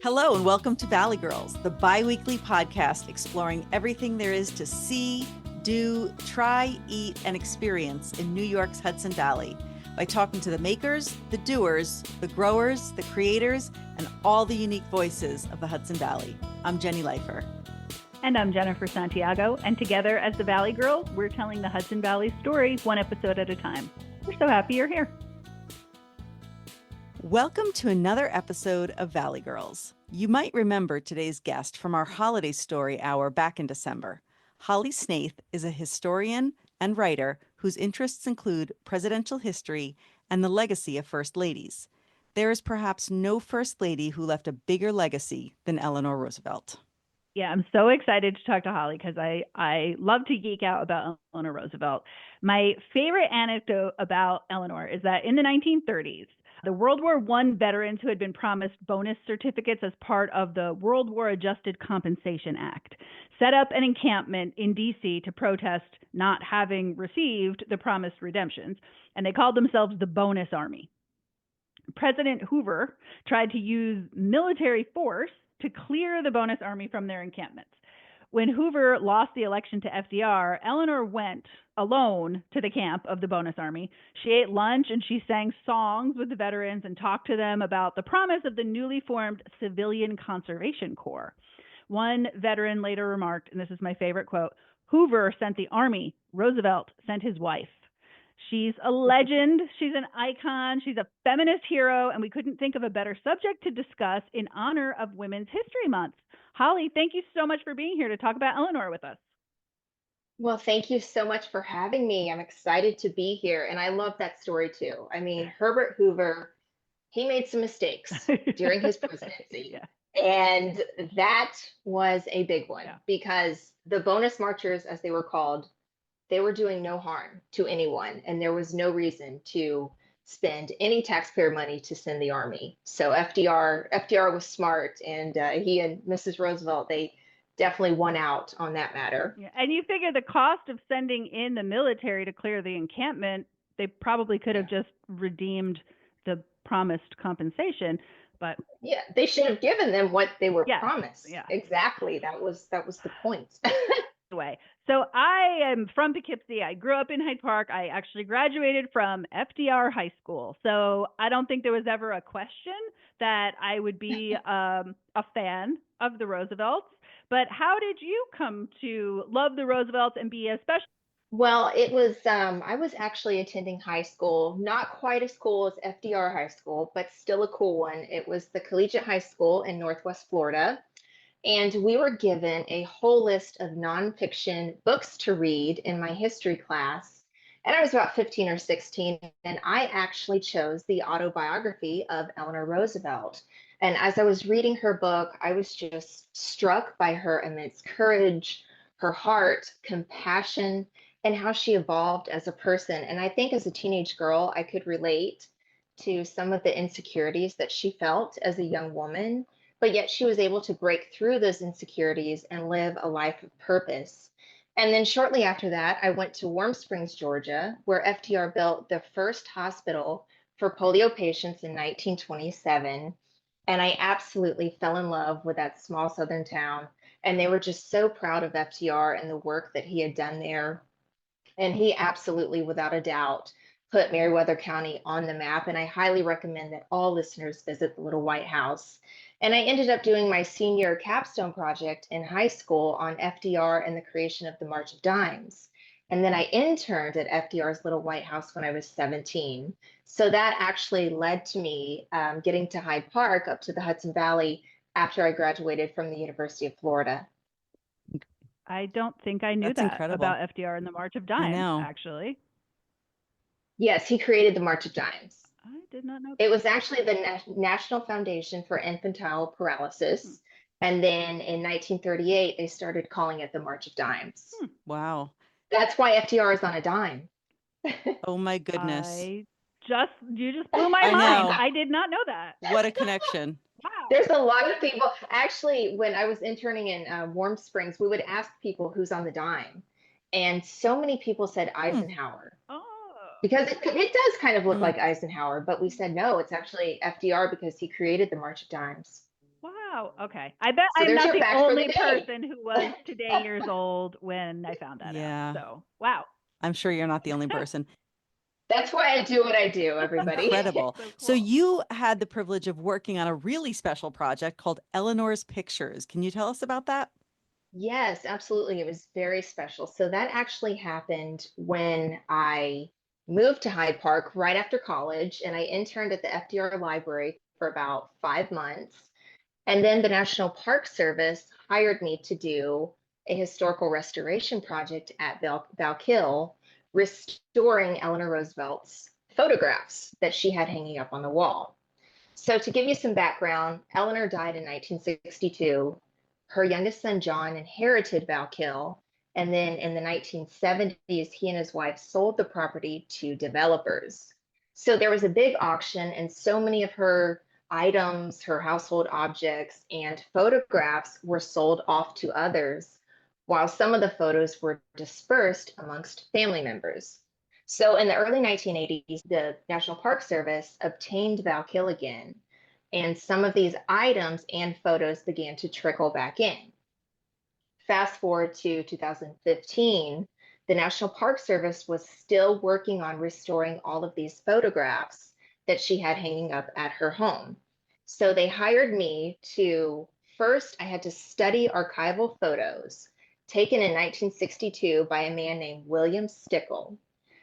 Hello and welcome to Valley Girls, the bi-weekly podcast exploring everything there is to see, do, try, eat, and experience in New York's Hudson Valley by talking to the makers, the doers, the growers, the creators, and all the unique voices of the Hudson Valley. I'm Jenny Leifer. And I'm Jennifer Santiago, and together as the Valley Girls, we're telling the Hudson Valley story one episode at a time. We're so happy you're here. Welcome to another episode of Valley Girls. You might remember today's guest from our holiday story hour back in December. Holly Snaith is a historian and writer whose interests include presidential history and the legacy of First Ladies. There is perhaps no First Lady who left a bigger legacy than Eleanor Roosevelt. Yeah, I'm so excited to talk to Holly because I love to geek out about Eleanor Roosevelt. My favorite anecdote about Eleanor is that in the 1930s, the World War I veterans who had been promised bonus certificates as part of the World War Adjusted Compensation Act set up an encampment in D.C. to protest not having received the promised redemptions, and they called themselves the Bonus Army. President Hoover tried to use military force to clear the Bonus Army from their encampments. When Hoover lost the election to FDR, Eleanor went alone to the camp of the Bonus Army. She ate lunch and she sang songs with the veterans and talked to them about the promise of the newly formed Civilian Conservation Corps. One veteran later remarked, and this is my favorite quote, "Hoover sent the army, Roosevelt sent his wife." She's a legend. She's an icon. She's a feminist hero, and we couldn't think of a better subject to discuss in honor of Women's History Month. Holly, thank you so much for being here to talk about Eleanor with us. Well, thank you so much for having me. I'm excited to be here, and I love that story too. I mean, Herbert Hoover, he made some mistakes during his presidency. Yeah. And that was a big one Yeah. because the bonus marchers, as they were called, they were doing no harm to anyone, and there was no reason to spend any taxpayer money to send the army. So FDR was smart, and he and Mrs. Roosevelt, they definitely won out on that matter. Yeah. And you figure the cost of sending in the military to clear the encampment, they probably could have just redeemed the promised compensation. But yeah, they should have given them what they were Yes, promised. yeah. Exactly. That was the point. way. So I am from Poughkeepsie. I grew up in Hyde Park. I actually graduated from FDR High School. So I don't think there was ever a question that I would be a fan of the Roosevelts. But how did you come to love the Roosevelts and be a special? Well, it was I was actually attending high school, not quite as cool as FDR High School, but still a cool one. It was the Collegiate High School in Northwest Florida. And we were given a whole list of nonfiction books to read in my history class. And I was about 15 or 16, and I actually chose the autobiography of Eleanor Roosevelt. And as I was reading her book, I was just struck by her immense courage, her heart, compassion, and how she evolved as a person. And I think as a teenage girl, I could relate to some of the insecurities that she felt as a young woman, but yet she was able to break through those insecurities and live a life of purpose. And then shortly after that, I went to Warm Springs, Georgia, where FDR built the first hospital for polio patients in 1927. And I absolutely fell in love with that small southern town. And they were just so proud of FDR and the work that he had done there. And he absolutely, without a doubt, put Meriwether County on the map. And I highly recommend that all listeners visit the Little White House. And I ended up doing my senior capstone project in high school on FDR and the creation of the March of Dimes. And then I interned at FDR's Little White House when I was 17. So that actually led to me getting to Hyde Park up to the Hudson Valley after I graduated from the University of Florida. I don't think I knew That's that incredible. about FDR and the March of Dimes, know. actually. Yes, he created the March of Dimes. I did not know. It was actually the National Foundation for Infantile Paralysis. And then in 1938, they started calling it the March of Dimes. Wow. That's why FDR is on a dime. Oh my goodness. You just blew my I mind. know. I did not know that. What a connection. Wow. There's a lot of people. Actually, when I was interning in Warm Springs, we would ask people who's on the dime. And so many people said Eisenhower. Oh. Because it does kind of look like Eisenhower, but we said no, it's actually FDR because he created the March of Dimes. Wow. Wow. Okay. I bet So I'm there's not your the fact for the only day. person who was today years old when I found that out. Yeah, So, wow. I'm sure you're not the only person. That's why I do what I do, everybody. Incredible. So So cool. you had the privilege of working on a really special project called Eleanor's Pictures. Can you tell us about that? Yes, absolutely. It was very special. So that actually happened when I moved to Hyde Park right after college, and I interned at the FDR Library for about 5 months. And then the National Park Service hired me to do a historical restoration project at Valkill, restoring Eleanor Roosevelt's photographs that she had hanging up on the wall. So, to give you some background, Eleanor died in 1962. Her youngest son, John, inherited Valkill. And then in the 1970s, he and his wife sold the property to developers. So there was a big auction, and so many of her items, her household objects, and photographs were sold off to others, while some of the photos were dispersed amongst family members. So in the early 1980s, the National Park Service obtained Valkill again, and some of these items and photos began to trickle back in. Fast forward to 2015, the National Park Service was still working on restoring all of these photographs that she had hanging up at her home. So they hired me to first, I had to study archival photos taken in 1962 by a man named William Stickle.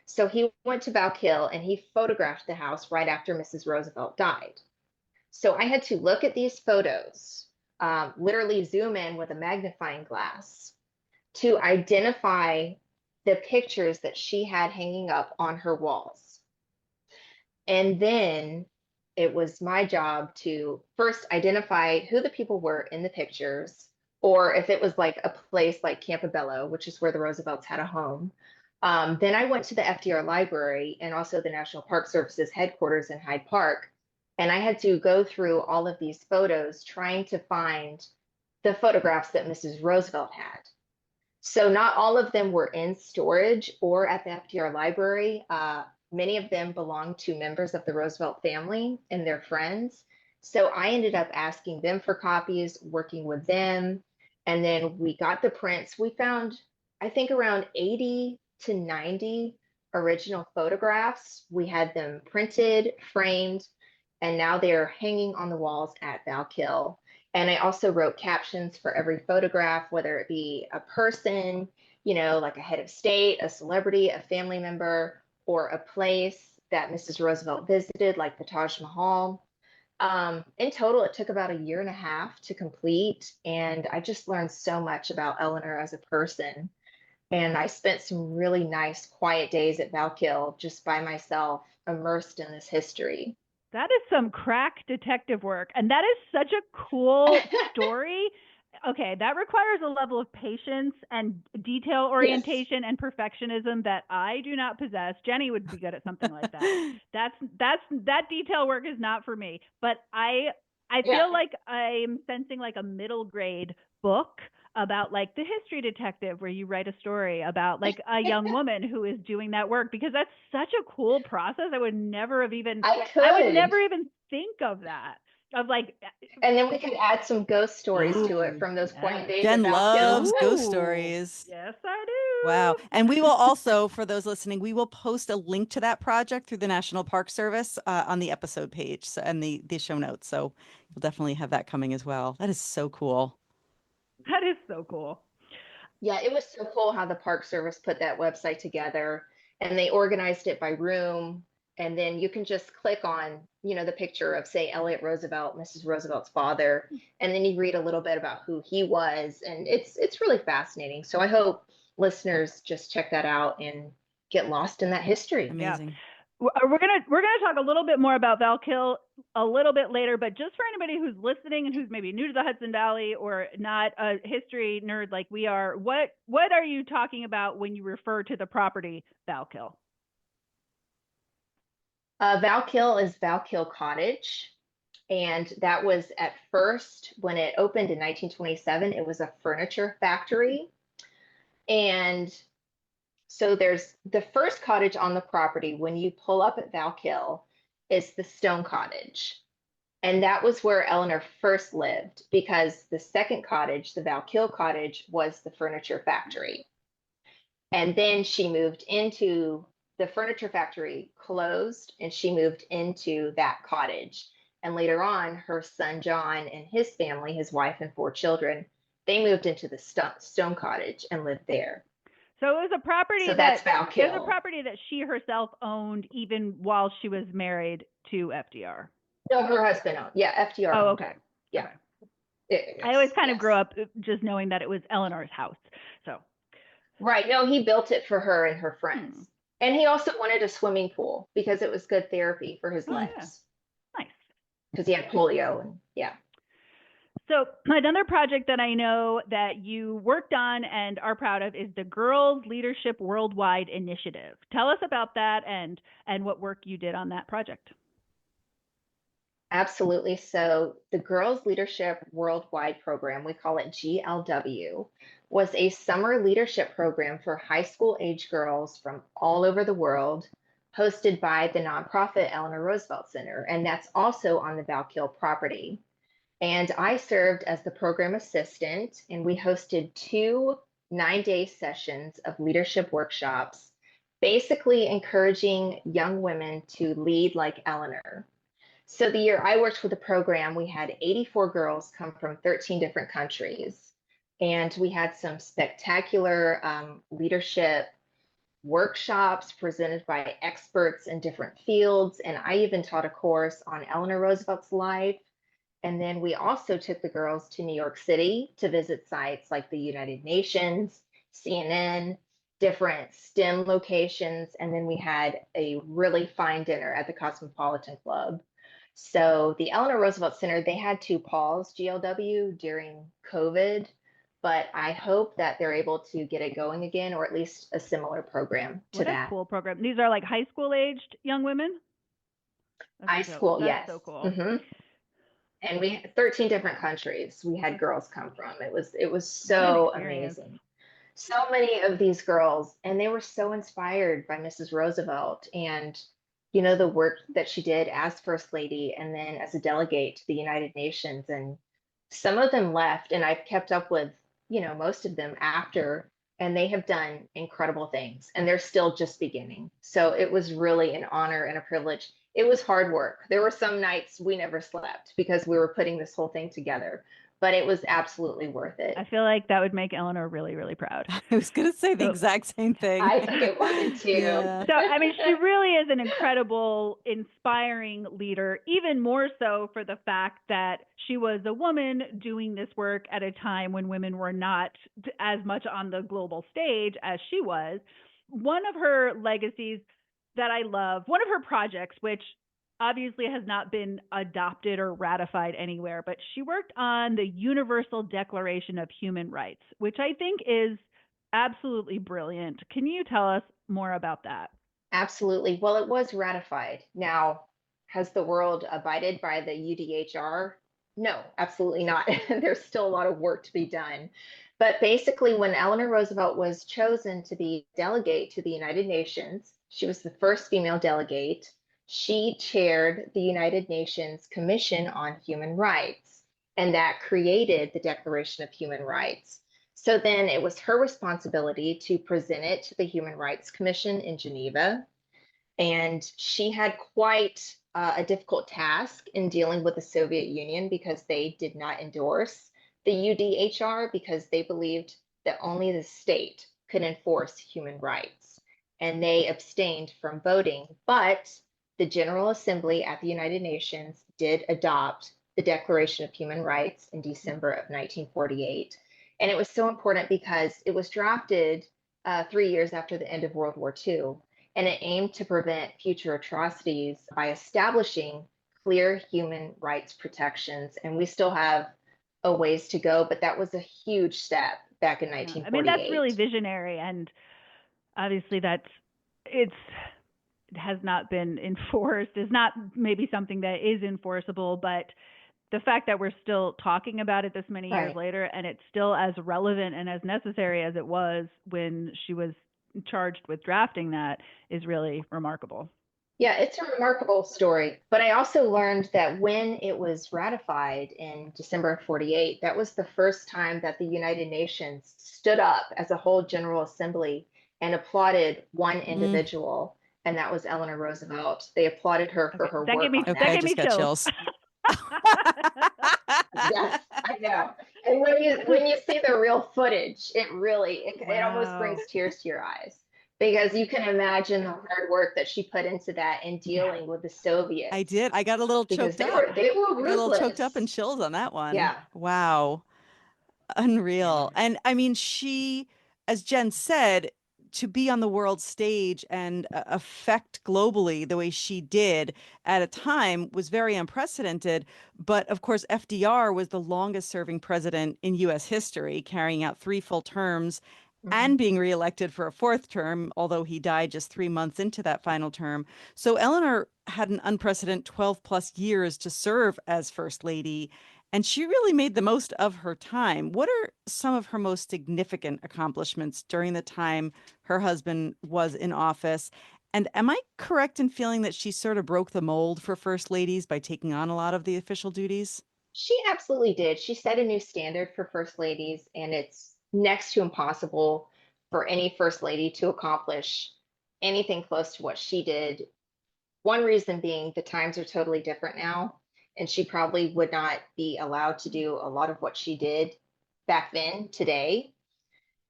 So he went to Valkill and he photographed the house right after Mrs. Roosevelt died. So I had to look at these photos, literally zoom in with a magnifying glass to identify the pictures that she had hanging up on her walls. And then it was my job to first identify who the people were in the pictures, or if it was like a place like Campobello, which is where the Roosevelts had a home. Then I went to the FDR Library and also the National Park Service's headquarters in Hyde Park. And I had to go through all of these photos trying to find the photographs that Mrs. Roosevelt had. So not all of them were in storage or at the FDR Library. Many of them belonged to members of the Roosevelt family and their friends. So I ended up asking them for copies, working with them, and then we got the prints. We found, I think, around 80 to 90 original photographs. We had them printed, framed, and now they're hanging on the walls at Valkill. And I also wrote captions for every photograph, whether it be a person, like a head of state, a celebrity, a family member, or a place that Mrs. Roosevelt visited, like the Taj Mahal. In total, it took about a year and a half to complete. And I just learned so much about Eleanor as a person. And I spent some really nice, quiet days at Valkill just by myself, immersed in this history. That is some crack detective work. And that is such a cool story. Okay, that requires a level of patience and detail Yes. orientation and perfectionism that I do not possess. Jenny would be good at something like that. That detail work is not for me. But I Yeah. feel like I'm sensing like a middle grade book about like the history detective where you write a story about like a young woman who is doing that work, because that's such a cool process. I I would could. never even think of that. Of like, And then we could add some ghost stories to it Ooh, from those quiet yes. days at Jen Valkill. loves ghost Ooh, stories. yes, I Wow. do. And we will also, for those listening, we will post a link to that project through the National Park Service on the episode page and the show notes. So you'll definitely have that coming as well. That is so cool. That is so cool. Yeah, it was so cool how the Park Service put that website together and they organized it by room. And then you can just click on, the picture of, say, Elliot Roosevelt, Mrs. Roosevelt's father, and then you read a little bit about who he was, and it's really fascinating. So I hope listeners just check that out and get lost in that history. Yeah. Amazing. We're gonna talk a little bit more about Valkill a little bit later, but just for anybody who's listening and who's maybe new to the Hudson Valley or not a history nerd like we are, what are you talking about when you refer to the property Valkill? Valkill is Valkill Cottage. And that was at first, when it opened in 1927, it was a furniture factory. And so there's the first cottage on the property when you pull up at Valkill is the stone cottage. And that was where Eleanor first lived because the second cottage, the Valkill cottage, was the furniture factory. And then she moved into the furniture factory, closed, and she moved into that cottage. And later on, her son John and his family, his wife and 4 children, they moved into the stone cottage and lived there. So it was a property So that that's Valkill. it was a property that she herself owned even while she was married to FDR. No, her husband owned. Yeah, FDR Oh, owned okay. it. Yeah. Okay. I always kind of grew up just knowing that it was Eleanor's house. So right. No, he built it for her and her friends. And he also wanted a swimming pool because it was good therapy for his legs. Yeah. Nice. Because he had polio and yeah. So another project that I know that you worked on and are proud of is the Girls Leadership Worldwide Initiative. Tell us about that and what work you did on that project. Absolutely. So the Girls Leadership Worldwide Program, we call it GLW, was a summer leadership program for high school age girls from all over the world, hosted by the nonprofit Eleanor Roosevelt Center. And that's also on the Valkill property. And I served as the program assistant, and we hosted 2 9-day sessions of leadership workshops, basically encouraging young women to lead like Eleanor. So the year I worked with the program, we had 84 girls come from 13 different countries. And we had some spectacular leadership workshops presented by experts in different fields. And I even taught a course on Eleanor Roosevelt's life. And then we also took the girls to New York City to visit sites like the United Nations, CNN, different STEM locations. And then we had a really fine dinner at the Cosmopolitan Club. So the Eleanor Roosevelt Center, they had to pause GLW during COVID, but I hope that they're able to get it going again, or at least a similar program to that. What a cool program. These are like high school aged young women? High school, yes. That's so cool. Mm-hmm. And we had 13 different countries we had girls come from. It was so amazing. So many of these girls, and they were so inspired by Mrs. Roosevelt and the work that she did as First Lady and then as a delegate to the United Nations. And some of them left, and I've kept up with, most of them after, and they have done incredible things, and they're still just beginning. So it was really an honor and a privilege. It was hard work. There were some nights we never slept because we were putting this whole thing together, but it was absolutely worth it. I feel like that would make Eleanor really, really proud. I was going to say the exact same thing. I think it would too. Yeah. So, I mean, she really is an incredible, inspiring leader, even more so for the fact that she was a woman doing this work at a time when women were not as much on the global stage as she was. One of her legacies that I love, one of her projects, which obviously has not been adopted or ratified anywhere, but she worked on the Universal Declaration of Human Rights, which I think is absolutely brilliant. Can you tell us more about that? Absolutely. Well, it was ratified. Now, has the world abided by the UDHR? No, absolutely not. There's still a lot of work to be done. But basically, when Eleanor Roosevelt was chosen to be delegate to the United Nations, she was the first female delegate. She chaired the United Nations Commission on Human Rights, and that created the Declaration of Human Rights. So then it was her responsibility to present it to the Human Rights Commission in Geneva. And she had quite a difficult task in dealing with the Soviet Union because they did not endorse the UDHR because they believed that only the state could enforce human rights. And they abstained from voting. But the General Assembly at the United Nations did adopt the Declaration of Human Rights in December of 1948. And it was so important because it was drafted 3 years after the end of World War II. And it aimed to prevent future atrocities by establishing clear human rights protections. And we still have a ways to go, but that was a huge step back in 1948. I mean, that's really visionary. And obviously it has not been enforced, is not maybe something that is enforceable, but the fact that we're still talking about it this many years later and it's still as relevant and as necessary as it was when she was charged with drafting that is really remarkable. Yeah, it's a remarkable story. But I also learned that when it was ratified in December of 48, that was the first time that the United Nations stood up as a whole General Assembly and applauded one Mm, individual, and that was Eleanor Roosevelt. They applauded her for Okay, her that gave work me on that okay, I that. gave just me got chills. chills. Yes, I know. And when you see the real footage, it almost Wow. brings tears to your eyes because you can imagine the hard work that she put into that in Yeah. dealing with the I Soviets did. I got a little because choked up. they were I got a little choked up ruthless. and chills on that one. Yeah, Wow. yeah. Unreal. And I mean, she, as Jen said, to be on the world stage and affect globally the way she did at a time was very unprecedented. But of course, FDR was the longest serving president in US history, carrying out 3 full terms Mhm. and being reelected for a fourth term, although he died just 3 months into that final term. So Eleanor had an unprecedented 12 plus years to serve as First Lady, and she really made the most of her time. What are some of her most significant accomplishments during the time her husband was in office? And am I correct in feeling that she sort of broke the mold for first ladies by taking on a lot of the official duties? She absolutely did. She set a new standard for first ladies, and it's next to impossible for any first lady to accomplish anything close to what she did. One reason being the times are totally different now, and she probably would not be allowed to do a lot of what she did back then today.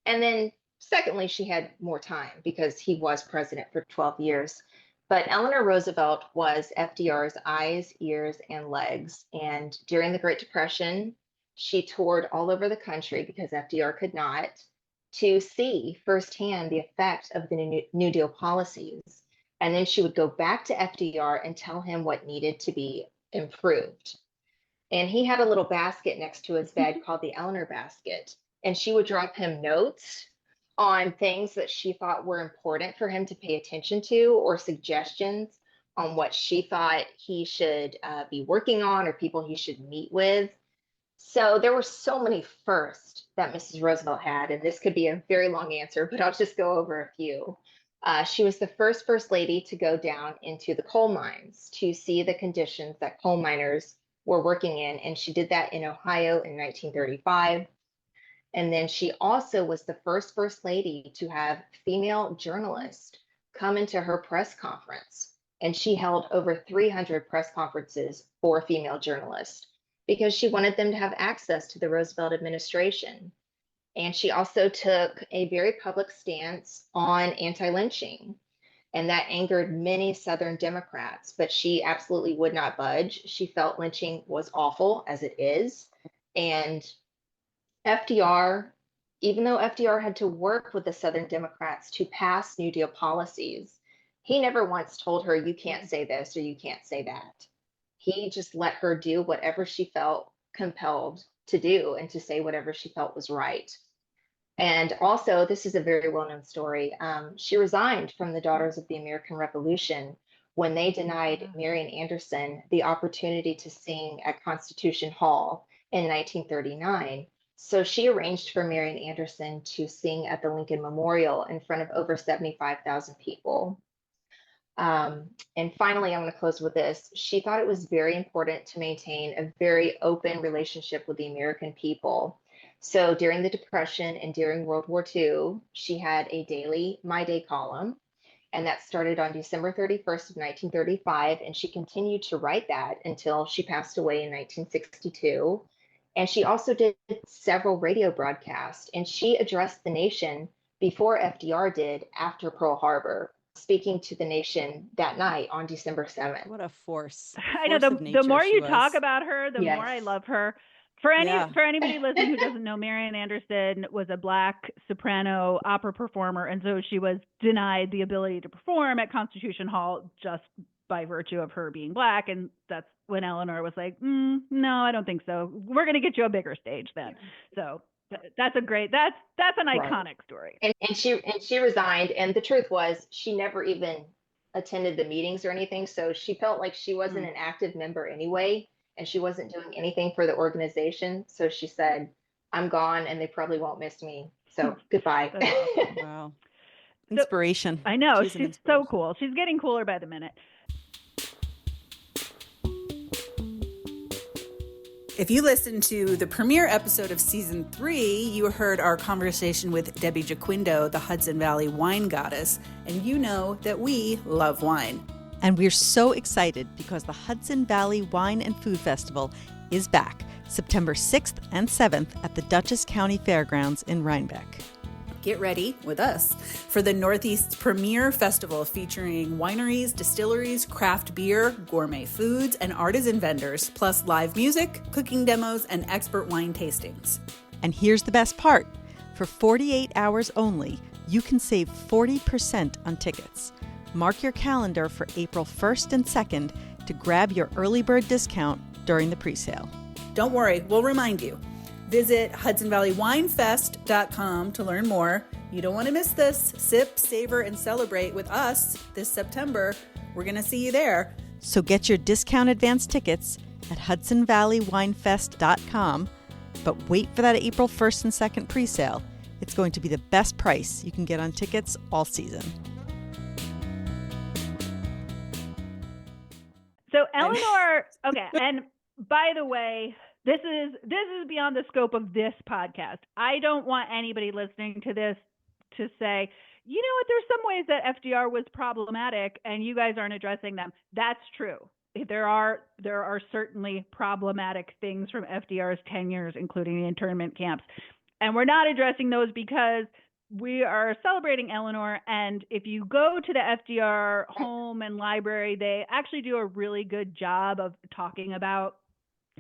And then, secondly, she had more time because he was president for 12 years. But Eleanor Roosevelt was FDR's eyes, ears, and legs. And during the Great Depression, she toured all over the country because FDR could not to see firsthand the effect of the New Deal policies. And then she would go back to FDR and tell him what needed to be improved. And he had a little basket next to his bed called the Eleanor basket. And she would drop him notes on things that she thought were important for him to pay attention to or suggestions on what she thought he should be working on or people he should meet with. So there were so many firsts that Mrs. Roosevelt had, and this could be a very long answer, but I'll just go over a few. She was the first lady to go down into the coal mines to see the conditions that coal miners were working in, and she did that in Ohio in 1935. And then she also was the first lady to have female journalists come into her press conference. And she held over 300 press conferences for female journalists because she wanted them to have access to the Roosevelt administration. And she also took a very public stance on anti lynching. And that angered many Southern Democrats, but she absolutely would not budge. She felt lynching was awful as it is. And FDR, even though FDR had to work with the Southern Democrats to pass New Deal policies, he never once told her, you can't say this or you can't say that. He just let her do whatever she felt compelled to do and to say whatever she felt was right. And also, this is a very well known story. She resigned from the Daughters of the American Revolution when they denied Wow. Marian Anderson the opportunity to sing at Constitution Hall in 1939. So she arranged for Marian Anderson to sing at the Lincoln Memorial in front of over 75,000 people. And finally, I'm going to close with this. She thought it was very important to maintain a very open relationship with the American people. So during the Depression and during World War II, she had a daily My Day column, and that started on December 31st of 1935, and she continued to write that until she passed away in 1962. And she also did several radio broadcasts, and she addressed the nation before FDR did after Pearl Harbor, speaking to the nation that night on December 7th. What a I know force of the nature more she you talk was. about her, the more I Yes. love her. Yeah. For anybody listening who doesn't know, Marian Anderson was a black soprano opera performer, and so she was denied the ability to perform at Constitution Hall just by virtue of her being black. And that's when Eleanor was like, "No, I don't think so. We're going to get you a bigger stage then." So that's a great that's an Right. iconic story. And she resigned. And the truth was, she never even attended the meetings or anything. So she felt like she wasn't Mm, an active member anyway, and she wasn't doing anything for the organization. So she said, "I'm gone, and they probably won't miss me. So goodbye." That's awesome. wow. So Inspiration. I know She's an she's so inspiration. cool. She's getting cooler by the minute. If you listened to the premiere episode of season 3, you heard our conversation with Debbie Jaquindo, the Hudson Valley wine goddess, and you know that we love wine. And we're so excited because the Hudson Valley Wine and Food Festival is back September 6th and 7th at the Dutchess County Fairgrounds in Rhinebeck. Get ready with us for the Northeast's premier festival featuring wineries, distilleries, craft beer, gourmet foods, and artisan vendors, plus live music, cooking demos, and expert wine tastings. And here's the best part. For 48 hours only, you can save 40% on tickets. Mark your calendar for April 1st and 2nd to grab your early bird discount during the presale. Don't worry, we'll remind you. Visit HudsonValleyWinefest.com to learn more. You don't want to miss this. Sip, savor, and celebrate with us this September. We're going to see you there. So get your discount advance tickets at HudsonValleyWinefest.com, but wait for that April 1st and 2nd presale. It's going to be the best price you can get on tickets all season. So Eleanor, okay, and by the way, this is beyond the scope of this podcast. I don't want anybody listening to this to say, you know what, there's some ways that FDR was problematic and you guys aren't addressing them. That's true. There are certainly problematic things from FDR's tenures, including the internment camps. And we're not addressing those because we are celebrating Eleanor. And if you go to the FDR home and library, they actually do a really good job of talking about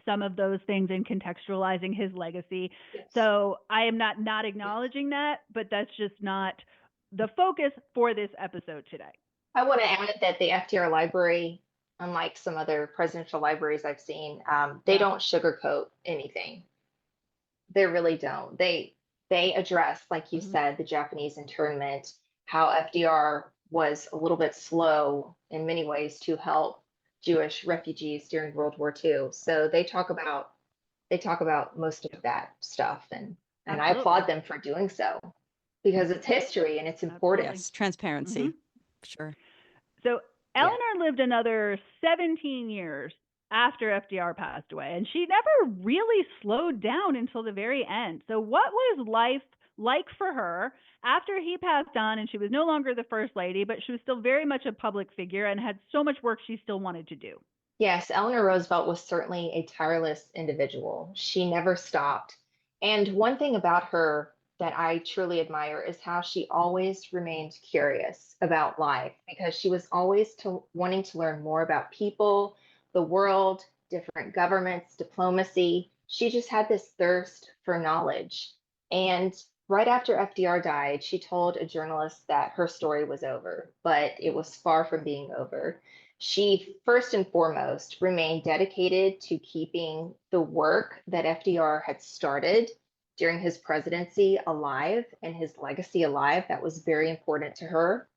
some of those things and contextualizing his legacy. Yes. So I am not acknowledging that, but that's just not the focus for this episode today. I want to add that the FDR library, unlike some other presidential libraries I've seen, they don't sugarcoat anything. They really don't. They address, like you said, the Japanese internment, how FDR was a little bit slow in many ways to help Jewish refugees during World War II. So they talk about most of that stuff, and I applaud them for doing so because it's history and it's important. Yes, transparency. Sure. So Eleanor lived another 17 years after FDR passed away, and she never really slowed down until the very end. So what was life like for her after he passed on and she was no longer the first lady, but she was still very much a public figure and had so much work she still wanted to do? Yes, Eleanor Roosevelt was certainly a tireless individual. She never stopped. And one thing about her that I truly admire is how she always remained curious about life, because she was always wanting to learn more about people, the world, different governments, diplomacy. She just had this thirst for knowledge. And right after FDR died, she told a journalist that her story was over, but it was far from being over. She first and foremost remained dedicated to keeping the work that FDR had started during his presidency alive and his legacy alive. That was very important to her.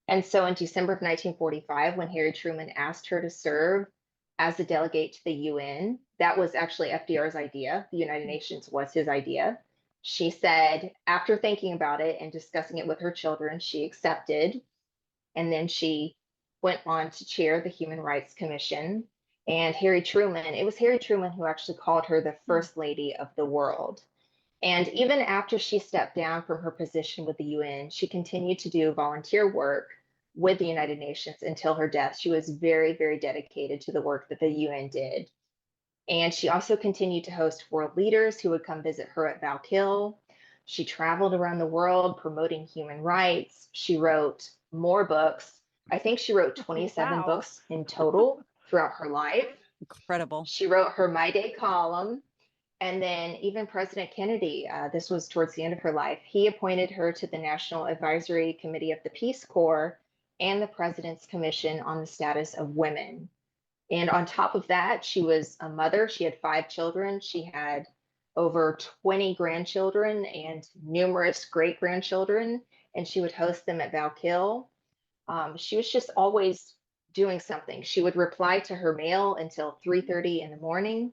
And so in December of 1945, when Harry Truman asked her to serve as a delegate to the UN, that was actually FDR's idea. The United Nations was his idea. She said, after thinking about it and discussing it with her children, she accepted. And then she went on to chair the Human Rights Commission. And it was Harry Truman who actually called her the First Lady of the World. And even after she stepped down from her position with the UN, she continued to do volunteer work with the United Nations until her death. She was very, very dedicated to the work that the UN did. And she also continued to host world leaders who would come visit her at Valkill. She traveled around the world promoting human rights. She wrote more books. I think she wrote 27 books in total throughout her life. Incredible. She wrote her My Day column. And then even President Kennedy, this was towards the end of her life, he appointed her to the National Advisory Committee of the Peace Corps and the President's Commission on the Status of Women. And on top of that, she was a mother. She had 5 children. She had over 20 grandchildren and numerous great-grandchildren, and she would host them at Valkill. She was just always doing something. She would reply to her mail until 3:30 in the morning.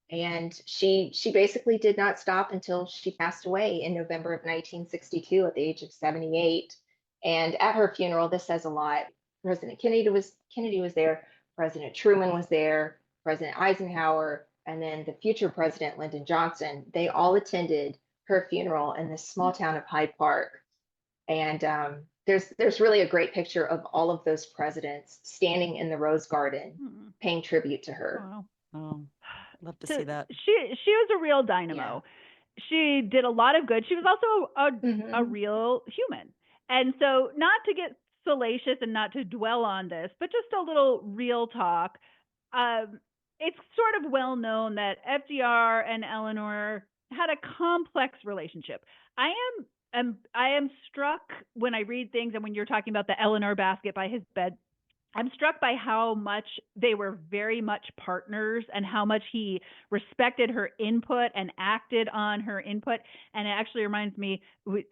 And she basically did not stop until she passed away in November of 1962 at the age of 78. And at her funeral, this says a lot. President Kennedy was there. President Truman was there. President Eisenhower, and then the future president, Lyndon Johnson, they all attended her funeral in this small town of Hyde Park. And there's really a great picture of all of those presidents standing in the Rose Garden, paying tribute to her. Wow. Oh, love to So see that. she was a real dynamo. She did a lot of good. She was also a real human. And so, not to get salacious and not to dwell on this, but just a little real talk. It's sort of well known that FDR and Eleanor had a complex relationship. I am struck when I read things, and when you're talking about the Eleanor basket by his bed, I'm struck by how much they were very much partners and how much he respected her input and acted on her input. And it actually reminds me,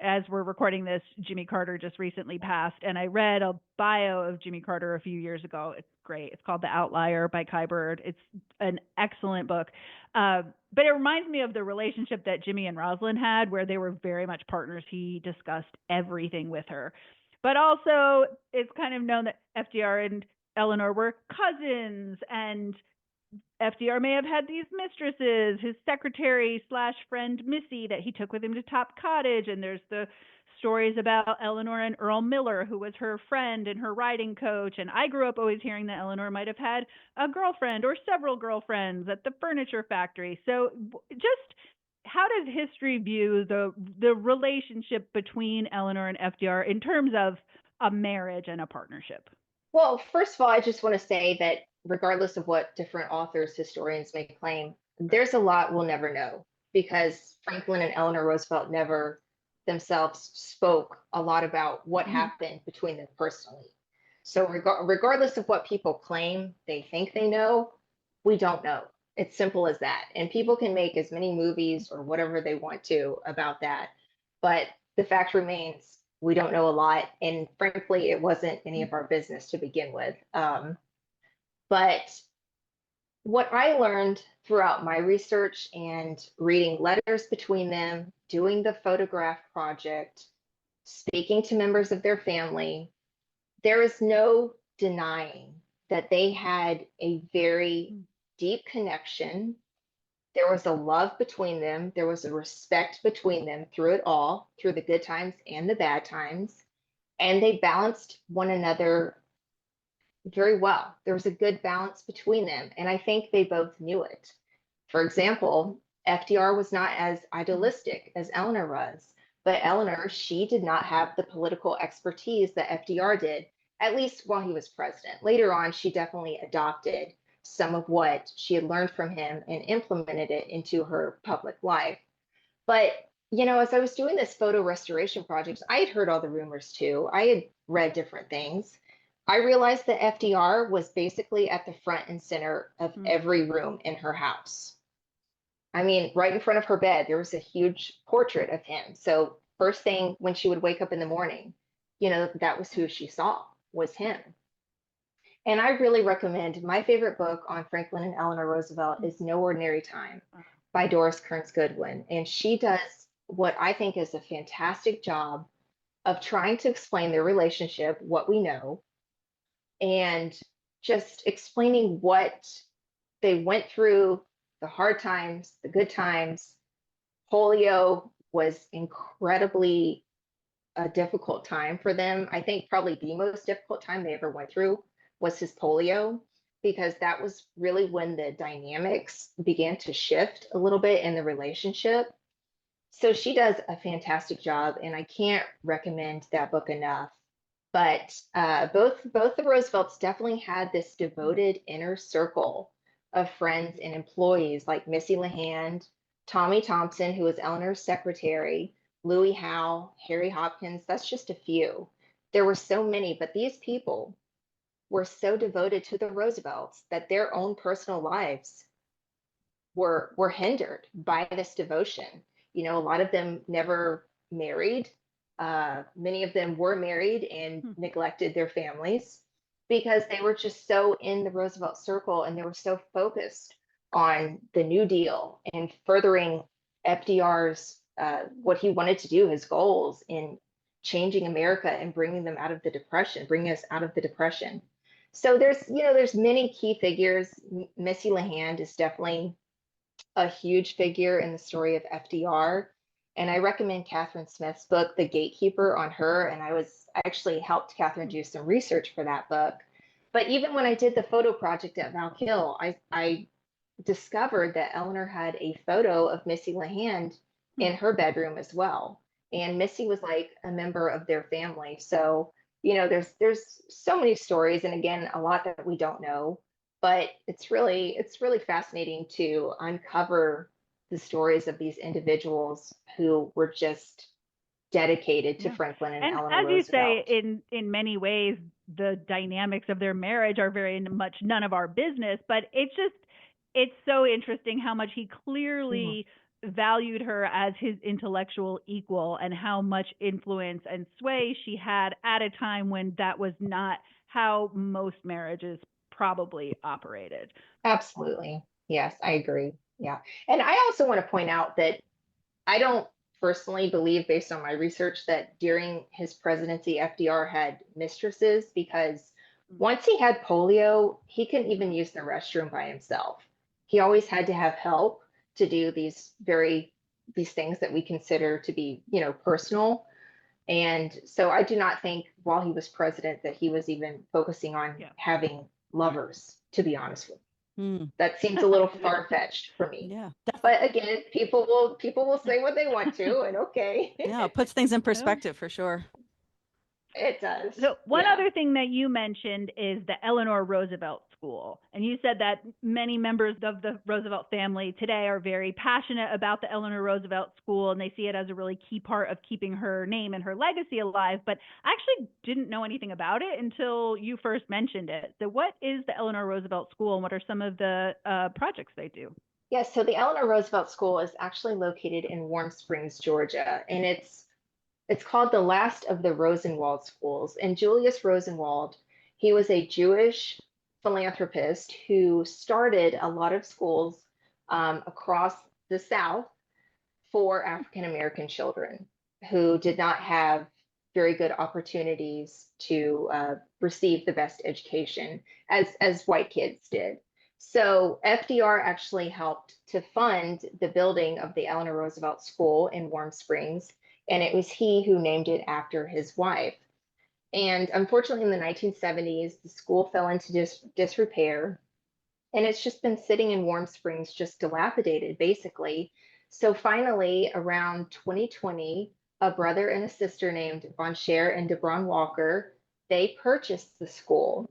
as we're recording this, Jimmy Carter just recently passed. And I read a bio of Jimmy Carter a few years ago. It's great. It's called The Outlier by Kai Bird. It's an excellent book. But it reminds me of the relationship that Jimmy and Rosalind had, where they were very much partners. He discussed everything with her. But also, it's kind of known that FDR and Eleanor were cousins, and FDR may have had these mistresses, his secretary / friend Missy that he took with him to Top Cottage. And there's the stories about Eleanor and Earl Miller, who was her friend and her riding coach. And I grew up always hearing that Eleanor might have had a girlfriend or several girlfriends at the furniture factory. So just how does history view the relationship between Eleanor and FDR in terms of a marriage and a partnership? Well, first of all, I just want to say that regardless of what different authors, historians may claim, there's a lot we'll never know, because Franklin and Eleanor Roosevelt never themselves spoke a lot about what happened between them personally. So regardless of what people claim they think they know, we don't know. It's simple as that. And people can make as many movies or whatever they want to about that. But the fact remains, we don't know a lot. And frankly, it wasn't any of our business to begin with. But what I learned throughout my research and reading letters between them, doing the photograph project, speaking to members of their family, there is no denying that they had a very deep connection. There was a love between them. There was a respect between them through it all, through the good times and the bad times. And they balanced one another very well. There was a good balance between them. And I think they both knew it. For example, FDR was not as idealistic as Eleanor was, but Eleanor, she did not have the political expertise that FDR did, at least while he was president. Later on, she definitely adopted some of what she had learned from him and implemented it into her public life. But, you know, as I was doing this photo restoration project, I had heard all the rumors too. I had read different things. I realized that FDR was basically at the front and center of every room in her house. I mean, right in front of her bed, there was a huge portrait of him. So first thing when she would wake up in the morning, you know, that was who she saw, was him. And I really recommend, my favorite book on Franklin and Eleanor Roosevelt is No Ordinary Time by Doris Kearns Goodwin. And she does what I think is a fantastic job of trying to explain their relationship, what we know, and just explaining what they went through, the hard times, the good times. Polio was incredibly a difficult time for them. I think probably the most difficult time they ever went through was his polio, because that was really when the dynamics began to shift a little bit in the relationship. So she does a fantastic job, and I can't recommend that book enough. But both the Roosevelts definitely had this devoted inner circle of friends and employees like Missy LeHand, Tommy Thompson, who was Eleanor's secretary, Louis Howe, Harry Hopkins. That's just a few. There were so many, but these people were so devoted to the Roosevelts that their own personal lives were hindered by this devotion. You know, a lot of them never married. Many of them were married and neglected their families because they were just so in the Roosevelt circle, and they were so focused on the New Deal and furthering FDR's what he wanted to do, his goals in changing America and bringing them out of the depression, bringing us out of the depression. So there's many key figures. Missy LeHand is definitely a huge figure in the story of FDR. And I recommend Catherine Smith's book, The Gatekeeper, on her. And I actually helped Catherine do some research for that book. But even when I did the photo project at Valkill, I discovered that Eleanor had a photo of Missy LeHand in her bedroom as well. And Missy was like a member of their family. So, there's so many stories, and again, a lot that we don't know, but it's really fascinating to uncover the stories of these individuals who were just dedicated to Yeah. Franklin and And Eleanor as you say, Roosevelt. in many ways, the dynamics of their marriage are very much none of our business, but it's so interesting how much he clearly valued her as his intellectual equal and how much influence and sway she had at a time when that was not how most marriages probably operated. Absolutely. Yes, I agree. Yeah. And I also want to point out that I don't personally believe, based on my research, that during his presidency, FDR had mistresses, because once he had polio, he couldn't even use the restroom by himself. He always had to have help to do these things that we consider to be, personal. And so I do not think while he was president that he was even focusing on Yeah. having lovers, to be honest with you. Mm, That seems a little far-fetched for me. yeah, But again, people will say what they want to, and okay. yeah, it puts things in Yeah. perspective for sure. It does. So one Yeah. other thing that you mentioned is the Eleanor Roosevelt School. And you said that many members of the Roosevelt family today are very passionate about the Eleanor Roosevelt School, and they see it as a really key part of keeping her name and her legacy alive. But I actually didn't know anything about it until you first mentioned it. So what is the Eleanor Roosevelt School, and what are some of the projects they do? Yes, so the Eleanor Roosevelt School is actually located in Warm Springs, Georgia, and it's called the last of the Rosenwald schools. And Julius Rosenwald, he was a Jewish philanthropist who started a lot of schools across the South for African American children who did not have very good opportunities to receive the best education as white kids did. So FDR actually helped to fund the building of the Eleanor Roosevelt School in Warm Springs, and it was he who named it after his wife. And unfortunately, in the 1970s, the school fell into disrepair, and it's just been sitting in Warm Springs, just dilapidated, basically. So finally, around 2020, a brother and a sister named Von Scher and DeBron Walker, they purchased the school,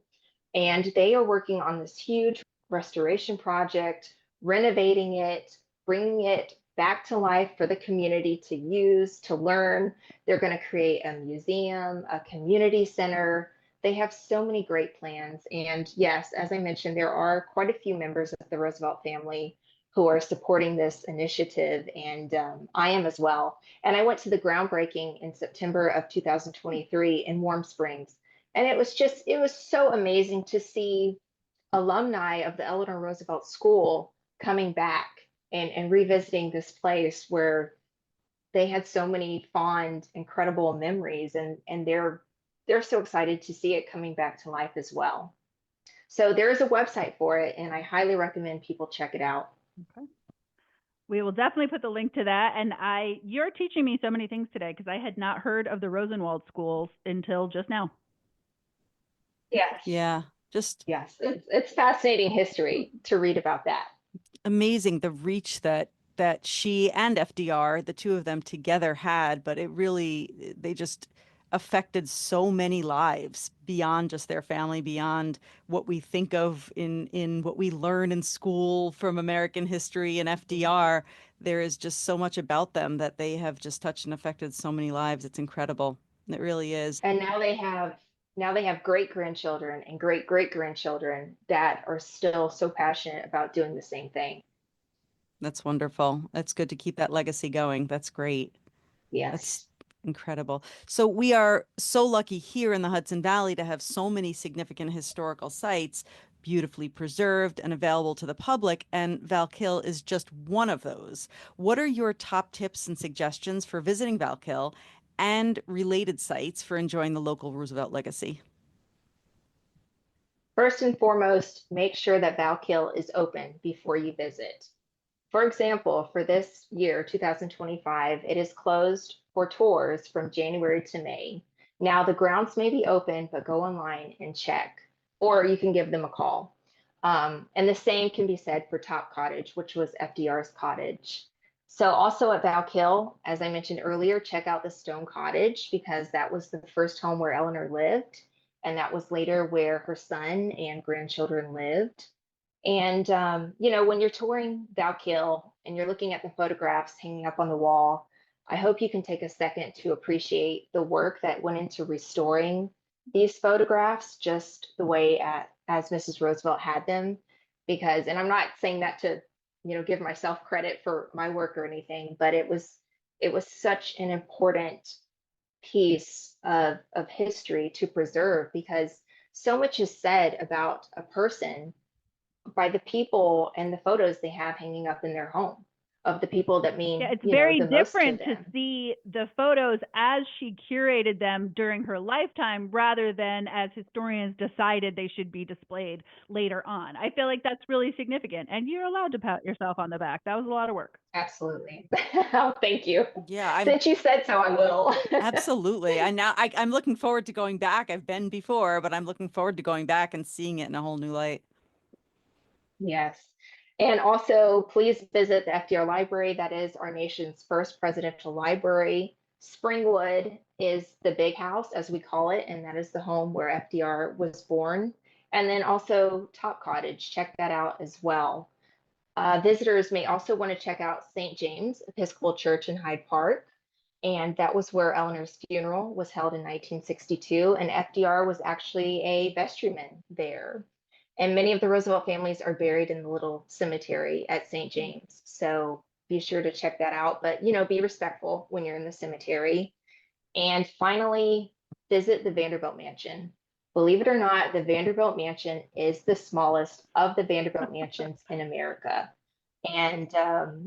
and they are working on this huge restoration project, renovating it, bringing it back to life for the community to use, to learn. They're going to create a museum, a community center. They have so many great plans. And yes, as I mentioned, there are quite a few members of the Roosevelt family who are supporting this initiative, and I am as well. And I went to the groundbreaking in September of 2023 in Warm Springs. And it was so amazing to see alumni of the Eleanor Roosevelt School coming back and revisiting this place where they had so many fond, incredible memories, and they're so excited to see it coming back to life as well. So there is a website for it, and I highly recommend people check it out. Okay. We will definitely put the link to that. And you're teaching me so many things today because I had not heard of the Rosenwald schools until just now. Yes. Yeah, just Yes. It's fascinating history to read about that. amazing the reach that she and FDR, the two of them together, had, but they just affected so many lives beyond just their family, beyond what we think of in what we learn in school from American history and FDR. There is just so much about them that they have just touched and affected so many lives. It's incredible. It really is. And now they have great grandchildren and great great grandchildren that are still so passionate about doing the same thing. That's wonderful. That's good to keep that legacy going. That's great. That's Yes. incredible. So we are so lucky here in the Hudson Valley to have so many significant historical sites beautifully preserved and available to the public, and Valkill is just one of those. What are your top tips and suggestions for visiting Valkill and related sites for enjoying the local Roosevelt legacy? First and foremost, make sure that Valkill is open before you visit. For example, for this year, 2025, it is closed for tours from January to May. Now, the grounds may be open, but go online and check, or you can give them a call. And the same can be said for Top Cottage, which was FDR's cottage. So, also at Valkill, as I mentioned earlier, check out the Stone Cottage because that was the first home where Eleanor lived, and that was later where her son and grandchildren lived. And when you're touring Valkill and you're looking at the photographs hanging up on the wall, I hope you can take a second to appreciate the work that went into restoring these photographs just the way as Mrs. Roosevelt had them. Because, and I'm not saying that to, give myself credit for my work or anything, but it was such an important piece of history to preserve because so much is said about a person by the people and the photos they have hanging up in their home of the people that mean, Yeah, it's very the most to different to them. see the photos as she curated them during her lifetime rather than as historians decided they should be displayed later on. I feel like that's really significant. And you're allowed to pat yourself on the back. That was a lot of work. Absolutely. Oh, thank you. Yeah, I'm Since you said so, I will. absolutely. I'm looking forward to going back. I've been before, but I'm looking forward to going back and seeing it in a whole new light. Yes. And also, please visit the FDR Library. That is our nation's first presidential library. Springwood is the big house, as we call it, and that is the home where FDR was born. And then also Top Cottage, check that out as well. Visitors may also want to check out St. James Episcopal Church in Hyde Park. And that was where Eleanor's funeral was held in 1962. And FDR was actually a vestryman there. And many of the Roosevelt families are buried in the little cemetery at St. James. So be sure to check that out. But, be respectful when you're in the cemetery. And finally, visit the Vanderbilt Mansion. Believe it or not, the Vanderbilt Mansion is the smallest of the Vanderbilt mansions in America. And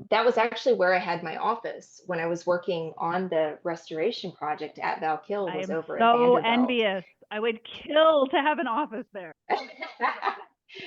that was actually where I had my office when I was working on the restoration project at Valkill. I Was am over at so Vanderbilt. envious. I would kill to have an office there.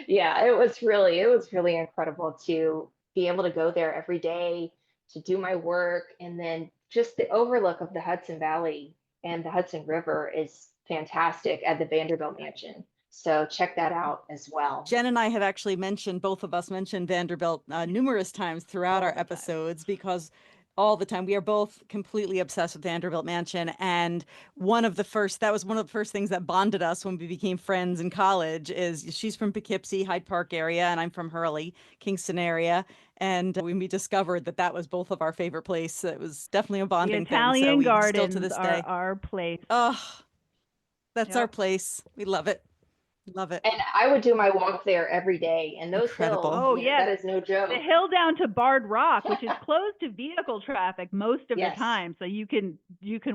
Yeah, it was really incredible to be able to go there every day to do my work, and then just the overlook of the Hudson Valley and the Hudson River is fantastic at the Vanderbilt Mansion. So check that out as well. Jen and I have actually both of us mentioned Vanderbilt numerous times throughout All our the time. episodes because all the time we are both completely obsessed with Vanderbilt Mansion. And that was one of the first things that bonded us when we became friends in college is she's from Poughkeepsie, Hyde Park area, and I'm from Hurley, Kingston area. And when we discovered that was both of our favorite place, it was definitely a The bonding thing. So Italian we still to gardens this are day, our place. oh, that's our Yep. place. We love it. Love it. And I would do my walk there every day. And those hills, Incredible. Oh, yeah. that is no The joke. hill down to Barred Rock, which is closed to vehicle traffic most of the Yes. time, so you can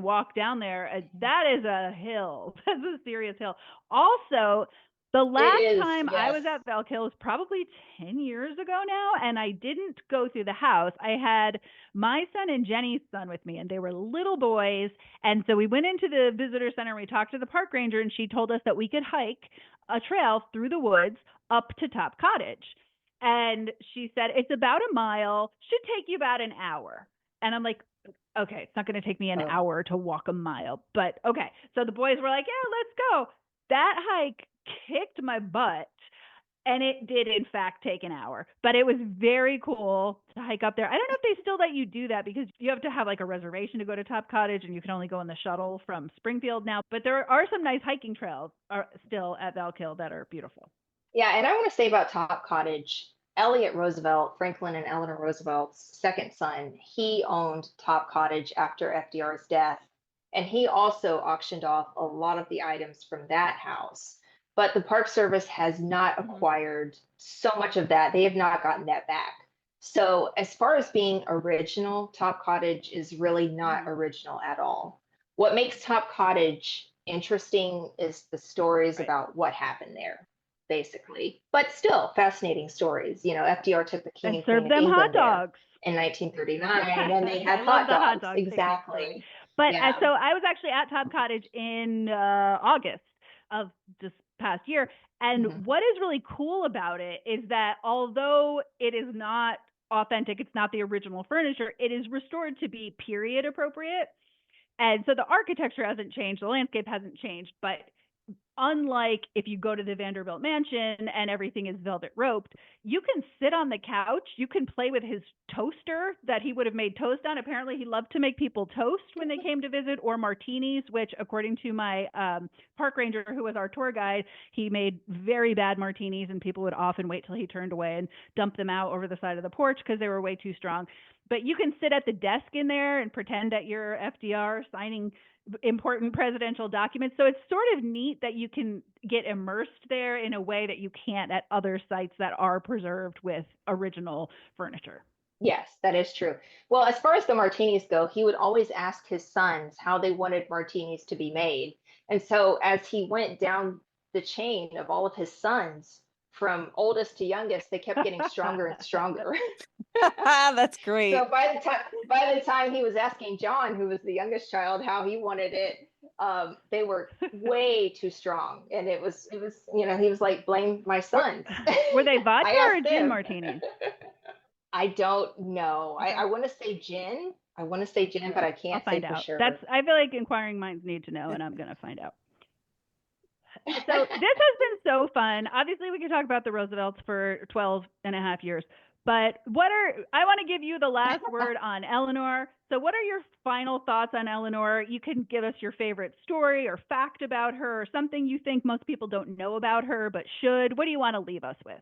walk down there. That is a hill. That's a serious hill. Also, the last is, time I yes. was at Valkill was probably 10 years ago now, and I didn't go through the house. I had my son and Jenny's son with me, and they were little boys. And so we went into the visitor center and we talked to the park ranger, and she told us that we could hike a trail through the woods up to Top Cottage. And she said, it's about a mile, should take you about an hour. And I'm like, okay, it's not going to take me an hour to walk a mile, but okay. So the boys were like, yeah, let's go. That hike kicked my butt. And it did, in fact, take an hour, but it was very cool to hike up there. I don't know if they still let you do that because you have to have like a reservation to go to Top Cottage, and you can only go on the shuttle from Springfield now. But there are some nice hiking trails still at Valkill that are beautiful. Yeah, and I want to say about Top Cottage, Elliott Roosevelt, Franklin and Eleanor Roosevelt's second son, he owned Top Cottage after FDR's death. And he also auctioned off a lot of the items from that house. But the Park Service has not acquired so much of that. They have not gotten that back. So as far as being original, Top Cottage is really not original at all. What makes Top Cottage interesting is the stories about what happened there, basically. But still fascinating stories. FDR took the king and queen served of them England hot dogs in 1939, and they had I love hot the hot dogs. dog Exactly. But Yeah. so I was actually at Top Cottage in August of this past year. And what is really cool about it is that although it is not authentic. It's not the original furniture. It is restored to be period appropriate. And so the architecture hasn't changed, the landscape hasn't changed, but unlike if you go to the Vanderbilt mansion and everything is velvet roped, you can sit on the couch. You can play with his toaster that he would have made toast on. Apparently, he loved to make people toast when they came to visit, or martinis, which, according to my park ranger, who was our tour guide, he made very bad martinis, and people would often wait till he turned away and dump them out over the side of the porch because they were way too strong. But you can sit at the desk in there and pretend that you're FDR signing important presidential documents. So it's sort of neat that you can get immersed there in a way that you can't at other sites that are preserved with original furniture. Yes, that is true. Well, as far as the martinis go, he would always ask his sons how they wanted martinis to be made. And so as he went down the chain of all of his sons, from oldest to youngest, they kept getting stronger and stronger. That's great. So by the time he was asking John, who was the youngest child, how he wanted it, they were way too strong, and it was he was like, blame my sons. Were they vodka or gin martinis? I don't know. Okay. I want to say gin. But I can't say for sure. I feel like inquiring minds need to know, and I'm gonna find out. So this has been so fun. Obviously, we could talk about the Roosevelts for 12 and a half years. But I want to give you the last word on Eleanor. So what are your final thoughts on Eleanor? You can give us your favorite story or fact about her, or something you think most people don't know about her but should. What do you want to leave us with?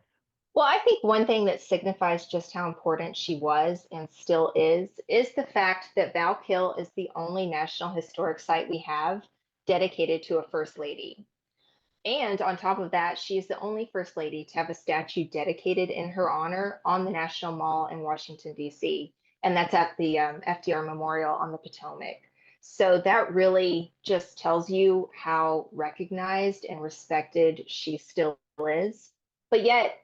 Well, I think one thing that signifies just how important she was and still is the fact that Valkill is the only National Historic Site we have dedicated to a First Lady. And on top of that, she is the only First Lady to have a statue dedicated in her honor on the National Mall in Washington, D.C. And that's at the FDR Memorial on the Potomac. So that really just tells you how recognized and respected she still is. But yet,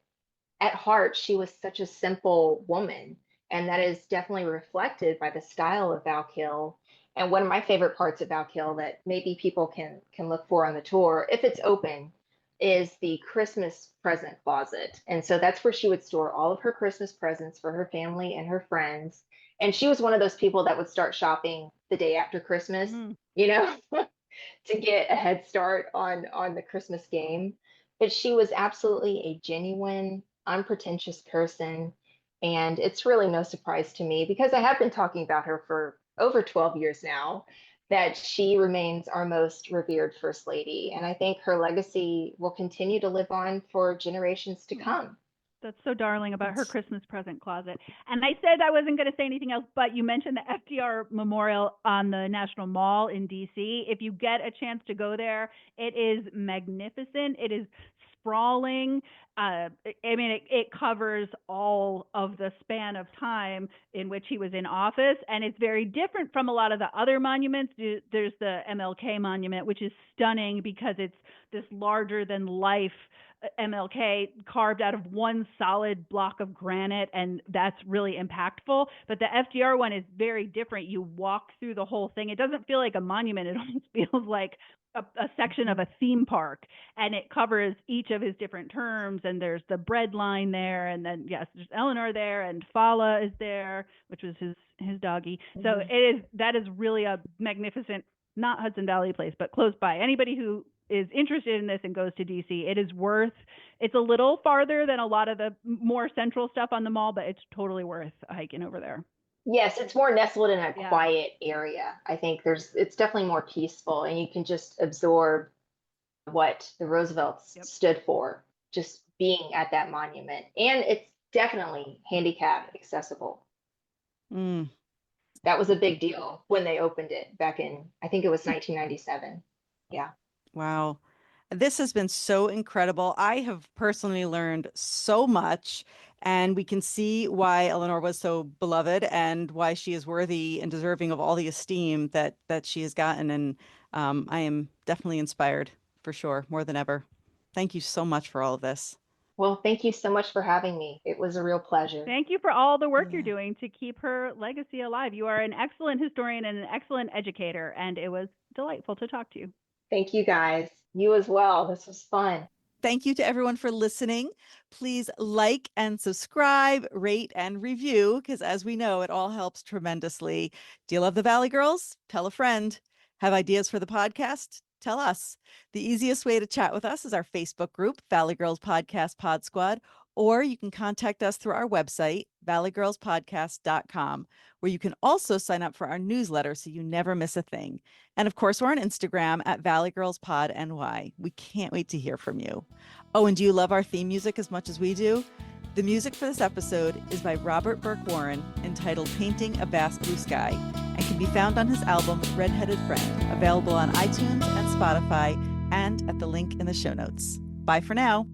at heart, she was such a simple woman. And that is definitely reflected by the style of Valkill. And one of my favorite parts of Valkill that maybe people can look for on the tour, if it's open, is the Christmas present closet. And so that's where she would store all of her Christmas presents for her family and her friends. And she was one of those people that would start shopping the day after Christmas, to get a head start on the Christmas game. But she was absolutely a genuine, unpretentious person. And it's really no surprise to me, because I have been talking about her for over 12 years now, that she remains our most revered First Lady. And I think her legacy will continue to live on for generations to come. That's so darling about her Christmas present closet. And I said I wasn't going to say anything else, but you mentioned the FDR Memorial on the National Mall in DC. If you get a chance to go there, it is magnificent. It is sprawling. It covers all of the span of time in which he was in office, and it's very different from a lot of the other monuments. There's the MLK monument, which is stunning because it's this larger than life MLK carved out of one solid block of granite, and that's really impactful. But the FDR one is very different. You walk through the whole thing. It doesn't feel like a monument. It almost feels like a section of a theme park, and it covers each of his different terms. And there's the bread line there, and then yes, there's Eleanor there, and Fala is there, which was his doggy. So that is really a magnificent, not Hudson Valley place, but close by. Anybody who is interested in this and goes to DC, it's a little farther than a lot of the more central stuff on the mall, but it's totally worth hiking over there. Yes, it's more nestled in a quiet area. I think it's definitely more peaceful, and you can just absorb what the Roosevelts stood for, just being at that monument. And it's definitely handicap accessible. That was a big deal when they opened it back in, I think it was 1997. Yeah. Wow. This has been so incredible. I have personally learned so much, and we can see why Eleanor was so beloved and why she is worthy and deserving of all the esteem that she has gotten. And I am definitely inspired, for sure, more than ever. Thank you so much for all of this. Well, thank you so much for having me. It was a real pleasure. Thank you for all the work you're doing to keep her legacy alive. You are an excellent historian and an excellent educator, and it was delightful to talk to you. Thank you, guys. You as well. This was fun. Thank you to everyone for listening. Please like and subscribe, rate and review, because as we know, it all helps tremendously. Do you love the Valley Girls? Tell a friend. Have ideas for the podcast? Tell us. The easiest way to chat with us is our Facebook group, Valley Girls Podcast Pod Squad, or you can contact us through our website, valleygirlspodcast.com, where you can also sign up for our newsletter so you never miss a thing. And of course, we're on Instagram at Valley Girls Pod NY. We can't wait to hear from you. Oh, and do you love our theme music as much as we do? The music for this episode is by Robert Burke Warren, entitled Painting a Vast Blue Sky, and can be found on his album Red-Headed Friend, available on iTunes and Spotify, and at the link in the show notes. Bye for now.